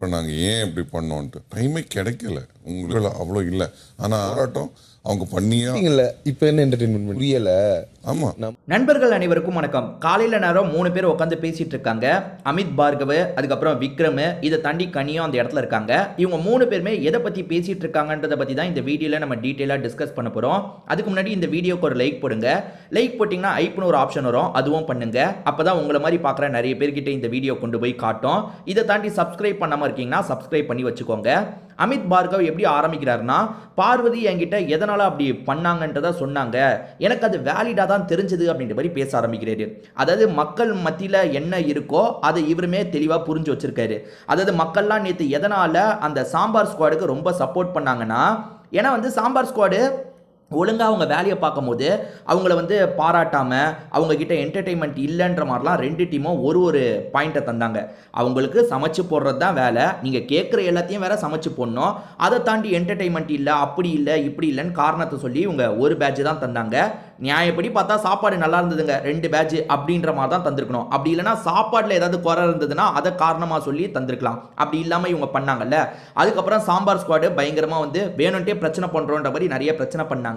இப்போ நாங்கள் ஏன் இப்படி பண்ணோன்ட்டு டைமே கிடைக்கல, உங்களுக்கு அவ்வளோ இல்லை. ஆனால் போராட்டம் அவங்க பண்ணியா இல்லை. இப்போ என்ன என்டர்டெயின்மெண்ட் புரியல. ஆமாம். நண்பர்கள் அனைவருக்கும் வணக்கம். காலையில் நேரம் 3 பேர் உட்காந்து பேசிட்டு இருக்காங்க. அமித் பார்கவ், அதுக்கப்புறம் விக்ரம், இதை தாண்டி கனியும் அந்த இடத்துல இருக்காங்க. இவங்க 3 பேருமே எதை பற்றி பேசிட்டு இருக்காங்கன்றதை பற்றி தான் இந்த வீடியோவில் நம்ம டீட்டெயிலாக டிஸ்கஸ் பண்ண போகிறோம். அதுக்கு முன்னாடி இந்த வீடியோக்கு ஒரு லைக் போடுங்க. லைக் போட்டிங்கன்னா ஐப்னு ஒரு ஆப்ஷன் வரும், அதுவும் பண்ணுங்க. அப்போ தான் உங்களை மாதிரி பார்க்குற நிறைய பேர்கிட்ட இந்த வீடியோ கொண்டு போய் காட்டும். இதை தாண்டி சப்ஸ்கிரைப் பண்ணாமல் இருக்கீங்கன்னா சப்ஸ்கிரைப் பண்ணி வச்சுக்கோங்க. அமித் பார்கவ் எப்படி ஆரம்பிக்கிறாருன்னா, பார்வதி என்கிட்ட எதனால அப்படி பண்ணாங்கன்றதை சொன்னாங்க, எனக்கு அது வேலிடா தான் தெரிஞ்சது அப்படின்ற மாதிரி பேச ஆரம்பிக்கிறாரு. அதாவது மக்கள் மத்தியில் என்ன இருக்கோ அதை இவருமே தெளிவாக புரிஞ்சு வச்சிருக்காரு. அதாவது மக்கள்லாம் நேற்று எதனால அந்த சாம்பார் ஸ்குவாடுக்கு ரொம்ப சப்போர்ட் பண்ணாங்கன்னா, ஏன்னா சாம்பார் ஸ்குவாடு ஒழுங்காக அவங்க வேலையை பார்க்கும்போது அவங்கள பாராட்டாமல் அவங்கக்கிட்ட என்டர்டெயின்மெண்ட் இல்லைன்ற மாதிரிலாம் 2 டீமும் ஒரு பாயிண்ட்டை தந்தாங்க. அவங்களுக்கு சமைச்சு போடுறது தான் வேலை, நீங்கள் கேட்குற எல்லாத்தையும் வேற சமைச்சு போடணும், அதை தாண்டி என்டர்டெயின்மெண்ட் இல்லை, அப்படி இல்லை இப்படி இல்லைன்னு காரணத்தை சொல்லி இவங்க ஒரு பேட்ச் தான் தந்தாங்க. நியாயப்படி பார்த்தா சாப்பாடு நல்லா இருந்ததுங்க, 2 பேட்ச் அப்படின்ற மாதிரி தான் தந்திருக்கணும். அப்படி இல்லைனா சாப்பாட்டில் ஏதாவது குறை இருந்ததுன்னா அதை காரணமாக சொல்லி தந்திருக்கலாம். அப்படி இல்லாமல் இவங்க பண்ணாங்கல்ல. அதுக்கப்புறம் சாம்பார் ஸ்குவாடு பயங்கரமாக வேணும்ட்டே பிரச்சனை பண்ணுறோன்ற மாதிரி நிறைய பிரச்சனை பண்ணாங்க.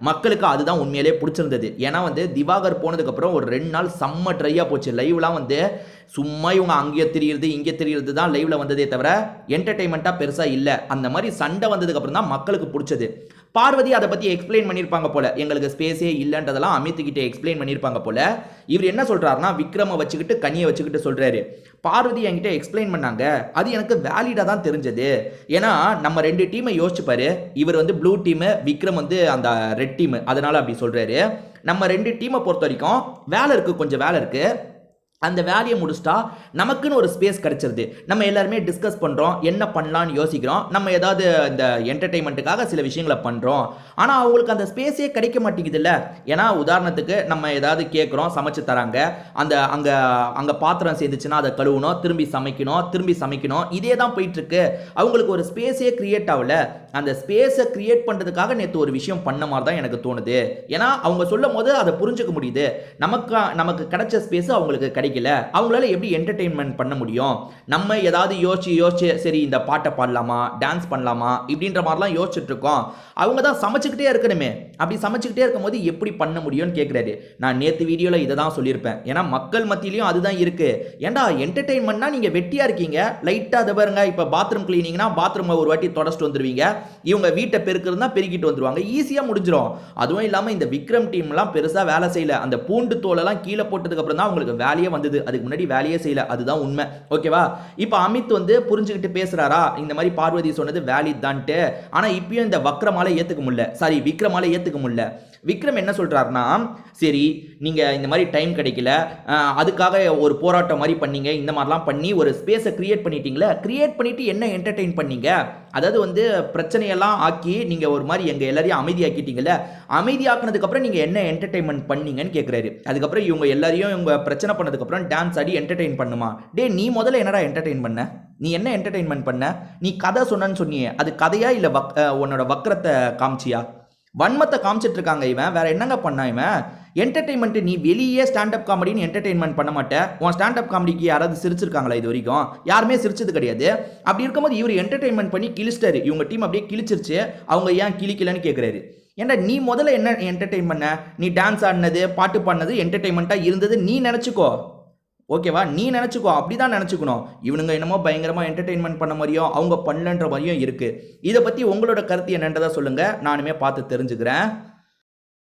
மக்களுக்கு அதுதான் உண்மையிலே பிடிச்சிருந்தது. ஏன்னா திவாகர் போனதுக்கு அப்புறம் ஒரு 2 நாள் செம்ம ட்ரையா போச்சு. லைவ்லாம் சும்மா இவங்க அங்கே தெரியுது இங்கே தெரியுது தான் லைவ்ல வந்ததே தவிர என்டர்டெயின்மெண்ட்டா பெருசா இல்லை. அந்த மாதிரி சண்டை வந்ததுக்கு அப்புறம் தான் மக்களுக்கு பிடிச்சது. பார்வதி அதை பத்தி எக்ஸ்பிளைன் பண்ணியிருப்பாங்க போல, எங்களுக்கு ஸ்பேஸே இல்லைன்றதெல்லாம் அமித் கிட்ட எக்ஸ்பிளைன் பண்ணியிருப்பாங்க போல. இவர் என்ன சொல்றாருன்னா, விக்ரமை வச்சுக்கிட்டு கனியை வச்சுக்கிட்டு சொல்றாரு, பார்வதி என்கிட்ட எக்ஸ்பிளைன் பண்ணாங்க, அது எனக்கு வேலிடா தான் தெரிஞ்சது. ஏன்னா நம்ம 2 டீமை யோசிச்சு பாரு, இவர் ப்ளூ டீமு, விக்ரம் அந்த ரெட் டீமு, அதனால அப்படி சொல்றாரு. நம்ம 2 டீமை பொறுத்த வரைக்கும் வேலை இருக்கு, கொஞ்சம் வேலை இருக்கு. அந்த வேலையை முடிச்சிட்டா நமக்குன்னு ஒரு ஸ்பேஸ் கிடைச்சிருது. நம்ம எல்லாருமே டிஸ்கஸ் பண்ணுறோம், என்ன பண்ணலான்னு யோசிக்கிறோம், நம்ம ஏதாவது இந்த என்டர்டெயின்மெண்ட்டுக்காக சில விஷயங்களை பண்ணுறோம். ஆனால் அவங்களுக்கு அந்த ஸ்பேஸே கிடைக்க மாட்டேங்குது இல்லை. ஏன்னா உதாரணத்துக்கு நம்ம ஏதாவது கேட்குறோம், சமைச்சு தராங்க, அங்கே பாத்திரம் சேர்ந்துச்சுன்னா அதை கழுவணும், திரும்பி சமைக்கணும், இதே தான் போயிட்டுருக்கு. அவங்களுக்கு ஒரு ஸ்பேஸே கிரியேட் ஆகல. அந்த ஸ்பேஸை கிரியேட் பண்ணுறதுக்காக நேற்று ஒரு விஷயம் பண்ண மாதிரி தான் எனக்கு தோணுது. ஏன்னா அவங்க சொல்லும் போது அதை புரிஞ்சுக்க முடியுது. நமக்கு கிடைச்ச ஸ்பேஸ் அவங்களுக்கு கிடைக்கல. அவங்களால எப்படி என்டர்டெயின்மெண்ட் பண்ண முடியும்? நம்ம ஏதாவது யோசிச்சு சரி இந்த பாட்டை பாடலாமா, டான்ஸ் பண்ணலாமா இப்படின்ற மாதிரிலாம் யோசிச்சுட்டு இருக்கோம். அவங்க தான் சமைச்சுக்கிட்டே இருக்கணுமே. அப்படி சமைச்சுக்கிட்டே இருக்கும்போது எப்படி பண்ண முடியும்னு கேட்குறாரு. நான் நேற்று வீடியோவில் இதை தான் சொல்லியிருப்பேன். ஏன்னா மக்கள் மத்தியிலையும் அதுதான் இருக்கு. ஏன்டா என்டர்டெயின்மெண்ட்னா நீங்கள் வெட்டியா இருக்கீங்க, லைட்டாக அதை பாருங்க. இப்போ பாத்ரூம் கிளீனிங்னா பாத்ரூமை ஒரு வாட்டி தொடச்சிட்டு வந்துருவீங்க, இவங்க வீட்டை பெருக்கிறதுனா பெருக்கிட்டு வந்துருவாங்க, ஈஸியாக முடிஞ்சிடும். அதுவும் இல்லாமல் இந்த விக்ரம் டீம்லாம் பெருசாக வேலை செய்யல. அந்த பூண்டு தோலெல்லாம் கீழே போட்டதுக்கு அப்புறம் தான் அவங்களுக்கு வேலையே வந்தது. அதுக்கு முன்னாடி வேலையே செய்யல, அதுதான் உண்மை. ஓகேவா? இப்போ அமித் புரிஞ்சுக்கிட்டு பேசுறாரா, இந்த மாதிரி பார்வதி சொன்னது வேலிட் தான்ட்டு. ஆனால் இப்பயும் இந்த வக்ரமால ஏத்துக்க முடியல, சாரி விக்ரமால ஏத்துக்க முடியல. விக்ரம் என்ன சொல்றாருன்னா, சரி நீங்க இந்த மாதிரி டைம் கிடைக்கல, அதுக்காக ஒரு போராட்டம் மாதிரி பண்ணீங்க, இந்த மாதிரிலாம் பண்ணி ஒரு ஸ்பேஸை கிரியேட் பண்ணிட்டீங்களே, கிரியேட் பண்ணிட்டு என்ன என்டர்டெயின் பண்ணீங்க? அதாவது பிரச்சனையெல்லாம் ஆக்கி நீங்க ஒரு மாதிரி எங்க எல்லாரையும் அமைதியாக்கிட்டீங்கல்ல, அமைதியாக்குனதுக்கு அப்புறம் நீங்க என்ன என்டர்டெயின்மெண்ட் பண்ணீங்கன்னு கேட்குறாரு. அதுக்கப்புறம் இவங்க எல்லாரையும் இவங்க பிரச்சனை பண்ணதுக்கு அப்புறம் டான்ஸ் ஆடி என்டர்டெயின் பண்ணுமா? டே நீ முதல்ல என்னடா என்டர்டெயின் பண்ண? நீ என்ன என்டர்டெயின்மெண்ட் பண்ண? நீ கதை சொன்னு சொன்னியே, அது கதையா இல்லை உன்னோட வக்கரத்தை காமிச்சியா? வன்மத்தை காமிச்சிட்டு இருக்காங்க இவன். வேற என்னங்க பண்ணா இவன்? என்டர்டெயின்மெண்ட் நீ வெளியே ஸ்டாண்டப் காமெடின்னு என்டர்டெயின்மெண்ட் பண்ண மாட்டேன். உன் ஸ்டாண்டப் காமெடிக்கு யாராவது சிரிச்சிருக்காங்களா இது வரைக்கும்? யாருமே சிரிச்சது கிடையாது. அப்படி இருக்கும்போது இவர் என்டர்டெயின்மெண்ட் பண்ணி கிழிச்சிட்டாரு. இவங்க டீம் அப்படியே கிழிச்சிருச்சு. அவங்க ஏன் கிழிக்கலன்னு கேட்குறாரு. ஏன்னா நீ முதல்ல என்ன என்டர்டெயின் பண்ண? நீ டான்ஸ் ஆடினது, பாட்டு பாடினது என்டர்டெயின்மெண்ட்டாக இருந்தது நீ நினச்சிக்கோ. ஓகேவா? நீ நினச்சிக்கோ, அப்படிதான் நினச்சிக்கணும். இவனுங்க என்னமோ பயங்கரமாக என்டர்டெயின்மெண்ட் பண்ண மாதிரியும் அவங்க பண்ணலன்ற மாதிரியும் இருக்குது. இதை பற்றி உங்களோட கருத்து என்னன்றதை சொல்லுங்கள், நானுமே பார்த்து தெரிஞ்சுக்கிறேன்.